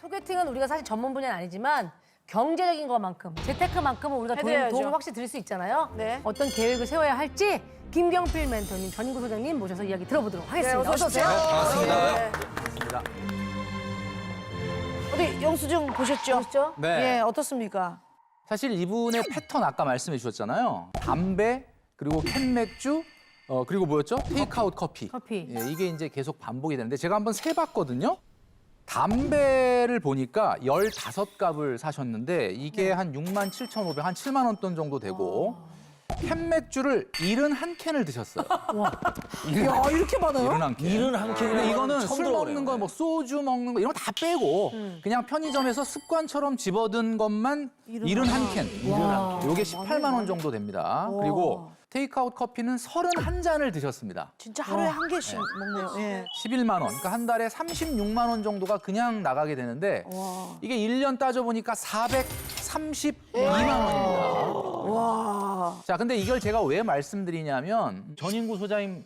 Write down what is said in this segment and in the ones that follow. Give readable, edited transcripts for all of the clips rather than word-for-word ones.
소개팅은 우리가 사실 전문 분야는 아니지만 경제적인 것만큼, 재테크만큼은 우리가 해드려야죠. 도움을 확실히 드릴 수 있잖아요. 네. 어떤 계획을 세워야 할지 김경필 멘토님, 전인구 소장님 모셔서 이야기 들어보도록 하겠습니다. 네, 어서 오세요. 반갑습니다. 네. 어디 영수증 보셨죠? 보시죠? 네. 예, 어떻습니까? 사실 이분의 패턴 아까 말씀해 주셨잖아요. 담배, 그리고 캔맥주, 그리고 뭐였죠? 테이크아웃 커피. 커피. 예, 이게 이제 계속 반복이 되는데 제가 한번 세봤거든요. 담배를 보니까 15갑을 사셨는데 이게 한 67,500, 한 7만 원 돈 정도 되고 캔맥주를 71캔을 드셨어요. 야, 이렇게 많아요? 71캔. 일은 한 캔. 근데 이거는 술 먹는 거, 뭐 소주 먹는 거 이런 거 다 빼고 그냥 편의점에서 습관처럼 집어든 것만 71캔. 요게 18만 원 정도 됩니다. 그리고 테이크아웃 커피는 31잔을 드셨습니다. 진짜 하루에 한 개씩 먹네요. 예. 11만 원. 그러니까 한 달에 36만 원 정도가 그냥 나가게 되는데 이게 1년 따져보니까 432만 원입니다. 와. 자, 근데 이걸 제가 왜 말씀드리냐면 전인구 소장님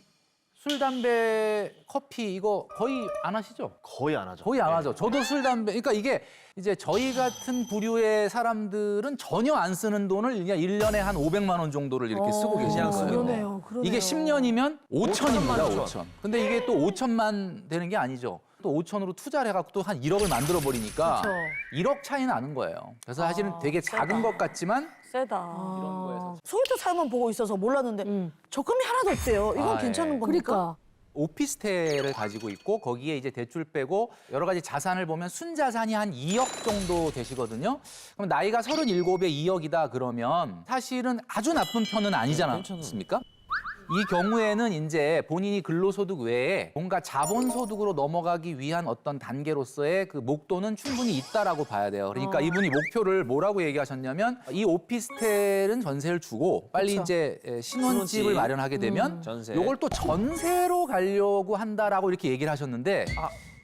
술, 담배, 커피 이거 거의 안 하시죠? 거의 안 하죠. 거의 안 하죠. 저도 술, 담배. 그러니까 이게 이제 저희 같은 부류의 사람들은 전혀 안 쓰는 돈을 그냥 1년에 한 500만 원 정도를 이렇게 쓰고 계시는 거예요. 그러네요. 그러네요. 이게 10년이면 5천입니다, 5천만 5천. 근데 이게 또 5천만 되는 게 아니죠. 또 5천으로 투자를 해갖고 또 한 1억을 만들어 버리니까 그쵸. 1억 차이 나는 거예요. 그래서 사실은 되게 작은 것 같지만 세다. 이런 거에서 소개팅 사연만 보고 있어서 몰랐는데 적금이 하나도 없대요. 이건 아, 괜찮은 예. 겁니까? 그러니까. 오피스텔을 가지고 있고 거기에 이제 대출 빼고 여러 가지 자산을 보면 순자산이 한 2억 정도 되시거든요. 그럼 나이가 37에 2억이다 그러면 사실은 아주 나쁜 편은 아니지 않습니까? 이 경우에는 이제 본인이 근로소득 외에 뭔가 자본소득으로 넘어가기 위한 어떤 단계로서의 그 목돈은 충분히 있다라고 봐야 돼요. 그러니까 이분이 목표를 뭐라고 얘기하셨냐면 이 오피스텔은 전세를 주고 빨리 그쵸. 이제 신혼집을 신혼집. 마련하게 되면 전세. 요걸 또 전세로 가려고 한다라고 이렇게 얘기를 하셨는데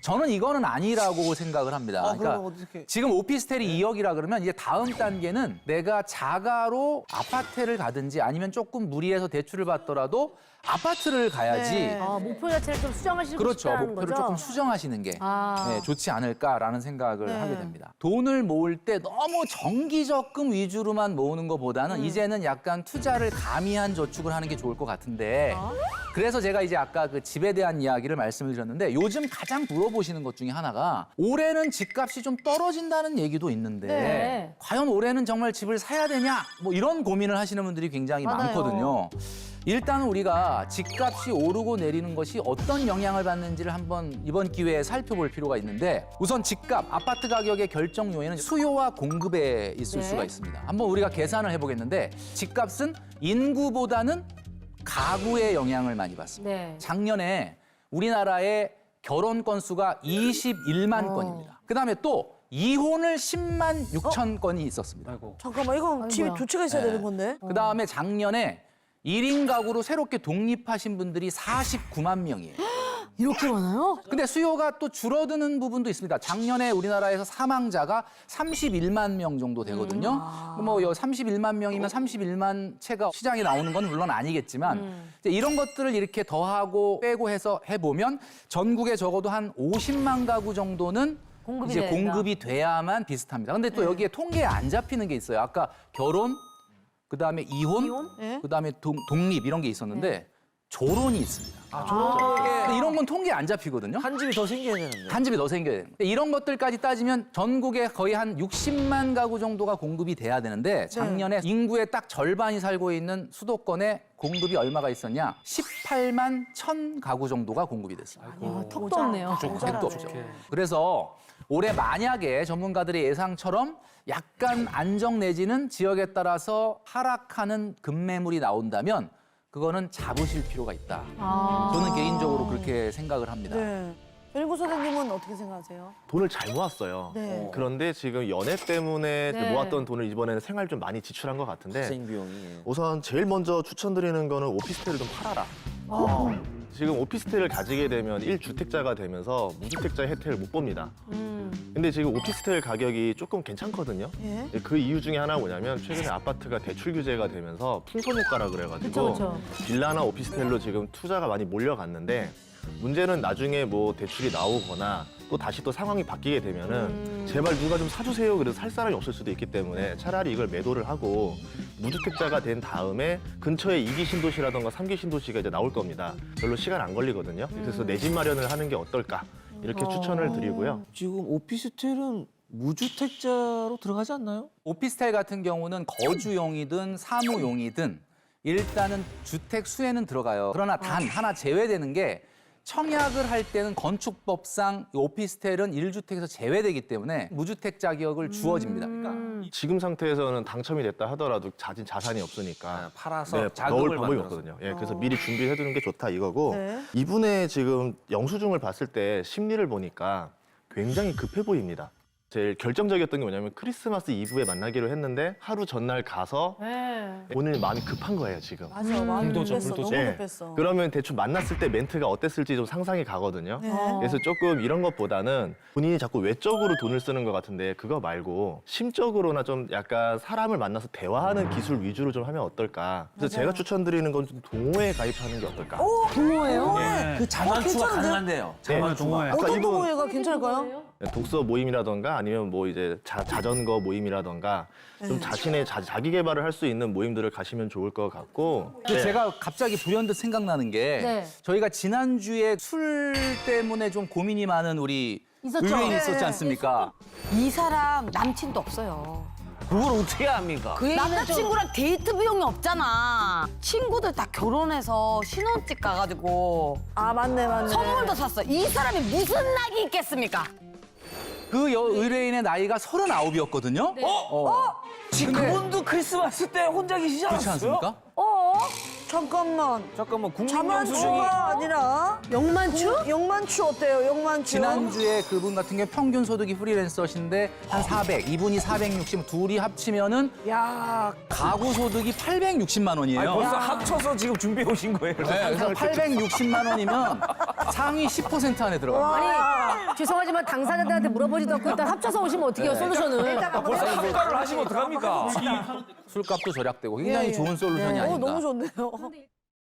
저는 이거는 아니라고 생각을 합니다. 그러니까 그러면 어떻게? 지금 오피스텔이 2억이라 그러면 이제 다음 단계는 내가 자가로 아파트를 가든지 아니면 조금 무리해서 대출을 받더라도 아파트를 가야지. 네. 아, 목표 자체를 좀 수정하시고 그렇죠. 싶다는 목표를 거죠? 조금 수정하시는 게 아. 네, 좋지 않을까라는 생각을 네. 하게 됩니다. 돈을 모을 때 너무 정기적금 위주로만 모으는 것보다는 이제는 약간 투자를 가미한 저축을 하는 게 좋을 것 같은데 그래서 제가 이제 아까 그 집에 대한 이야기를 말씀을 드렸는데 요즘 가장 물어보시는 것 중에 하나가 올해는 집값이 좀 떨어진다는 얘기도 있는데 네. 과연 올해는 정말 집을 사야 되냐 뭐 이런 고민을 하시는 분들이 굉장히 많아요. 많거든요. 일단 우리가 집값이 오르고 내리는 것이 어떤 영향을 받는지를 한번 이번 기회에 살펴볼 필요가 있는데 우선 집값, 아파트 가격의 결정 요인은 수요와 공급에 있을 네. 수가 있습니다. 한번 우리가 계산을 해보겠는데 집값은 인구보다는 가구에 영향을 많이 받습니다. 네. 작년에 우리나라의 결혼 건수가 21만 건입니다. 그다음에 또 이혼을 10만 6천 건이 있었습니다. 잠깐만, 이건 집에 아이고야. 두 채가 있어야 되는 건데. 그다음에 작년에 1인 가구로 새롭게 독립하신 분들이 49만 명이에요. 이렇게 많아요? 근데 수요가 또 줄어드는 부분도 있습니다. 작년에 우리나라에서 사망자가 31만 명 정도 되거든요. 뭐 31만 명이면 31만 채가 시장에 나오는 건 물론 아니겠지만 이제 이런 것들을 이렇게 더하고 빼고 해서 해보면 전국에 적어도 한 50만 가구 정도는 공급이 이제 돼야 된다. 공급이 돼야만 비슷합니다. 근데 또 여기에 통계에 안 잡히는 게 있어요. 아까 결혼, 그다음에 이혼, 예? 그다음에 독립 이런 게 있었는데 조론이 있습니다. 근데 이런 건 통계에 안 잡히거든요. 한 집이 더 생겨야 되는데. 한 집이 더 생겨야 돼요. 이런 것들까지 따지면 전국에 거의 한 60만 가구 정도가 공급이 돼야 되는데 작년에 인구의 딱 절반이 살고 있는 수도권에 공급이 얼마가 있었냐? 18만 1천 가구 정도가 공급이 됐습니다. 아, 턱도 없네요. 택도 없죠. 그래서 올해 만약에 전문가들의 예상처럼 약간 안정 내지는 지역에 따라서 하락하는 급매물이 나온다면 그거는 잡으실 필요가 있다. 아. 저는 개인적으로 그렇게 생각을 합니다. 네. 전인구 선생님은 어떻게 생각하세요? 돈을 잘 모았어요. 네. 그런데 지금 연애 때문에 네. 모았던 돈을 이번에는 생활 좀 많이 지출한 것 같은데 학생 비용이. 우선 제일 먼저 추천드리는 거는 오피스텔을 좀 팔아라. 지금 오피스텔을 가지게 되면 1주택자가 되면서 무주택자 혜택을 못 봅니다. 근데 지금 오피스텔 가격이 조금 괜찮거든요. 예? 그 이유 중에 하나가 뭐냐면 최근에 아파트가 대출 규제가 되면서 풍선 효과라 그래가지고 그쵸. 빌라나 오피스텔로 지금 투자가 많이 몰려갔는데 문제는 나중에 뭐 대출이 나오거나 또 다시 또 상황이 바뀌게 되면은 제발 누가 좀 사주세요. 그래서 살 사람이 없을 수도 있기 때문에 차라리 이걸 매도를 하고 무주택자가 된 다음에 근처에 2기 신도시라던가 3기 신도시가 이제 나올 겁니다. 별로 시간 안 걸리거든요. 그래서 내 집 마련을 하는 게 어떨까 이렇게 추천을 드리고요. 지금 오피스텔은 무주택자로 들어가지 않나요? 오피스텔 같은 경우는 거주용이든 사무용이든 일단은 주택 수에는 들어가요. 그러나 단 하나 제외되는 게 청약을 할 때는 건축법상 오피스텔은 1주택에서 제외되기 때문에 무주택 자격을 주어집니다. 그러니까 지금 상태에서는 당첨이 됐다 하더라도 가진 자산이 없으니까 팔아서 넣을 자금을 방법이 만들어서. 없거든요. 예, 그래서 미리 준비해 두는 게 좋다 이거고 네. 이분의 지금 영수증을 봤을 때 심리를 보니까 굉장히 급해 보입니다. 제일 결정적이었던 게 뭐냐면 크리스마스 이브에 만나기로 했는데 하루 전날 가서 네. 본인이 마음이 급한 거예요 지금. 맞아, 마음이 급했어. 너무 예. 급했어. 그러면 대충 만났을 때 멘트가 어땠을지 좀 상상이 가거든요. 네. 그래서 조금 이런 것보다는 본인이 자꾸 외적으로 돈을 쓰는 것 같은데 그거 말고 심적으로나 좀 약간 사람을 만나서 대화하는 기술 위주로 좀 하면 어떨까. 그래서 제가 추천드리는 건 좀 동호회에 가입하는 게 어떨까. 동호회요? 그 자만추가 괜찮은데요? 가능한데요. 네. 자만추가. 아까 어떤 이분 동호회가 괜찮을까요? 독서 모임이라던가 아니면 뭐 이제 자전거 모임이라던가 좀 자신의 자기 개발을 할 수 있는 모임들을 가시면 좋을 것 같고. 근데 제가 갑자기 불현듯 생각나는 게 네. 저희가 지난주에 술 때문에 좀 고민이 많은 우리 있었죠? 의뢰인이 네. 있었지 않습니까? 이 사람 남친도 없어요. 그걸 어떻게 합니까? 그 얘기는 좀 남자친구랑 데이트 비용이 없잖아. 친구들 다 결혼해서 신혼집 가가지고 아, 맞네, 맞네. 선물도 샀어. 이 사람이 무슨 낙이 있겠습니까? 그 의뢰인의 나이가 39이었거든요. 지금 그분도 크리스마스 때 혼자 계시지 그렇지 않았어요? 않습니까? 잠깐만. 잠깐만 국민영수증이 자만추가 아니라 영만추? 영만추 어때요? 영만추. 지난주에 그분 같은 경우 평균 소득이 프리랜서신데 한 400, 이분이 460, 둘이 합치면은 야, 가구 소득이 860만 원이에요. 아니, 벌써 합쳐서 지금 준비해 오신 거예요. 네, 그래서 860만 원이면 상위 10% 안에 들어가요. 아니 죄송하지만 당사자들한테 물어보지도 않고 일단 합쳐서 오시면 어떻게 해요 솔루션을? 벌써 합가를 하시면 어떡합니까? 술값도 절약되고 굉장히 예, 예. 좋은 솔루션이 어, 아닌가. 너무 좋네요.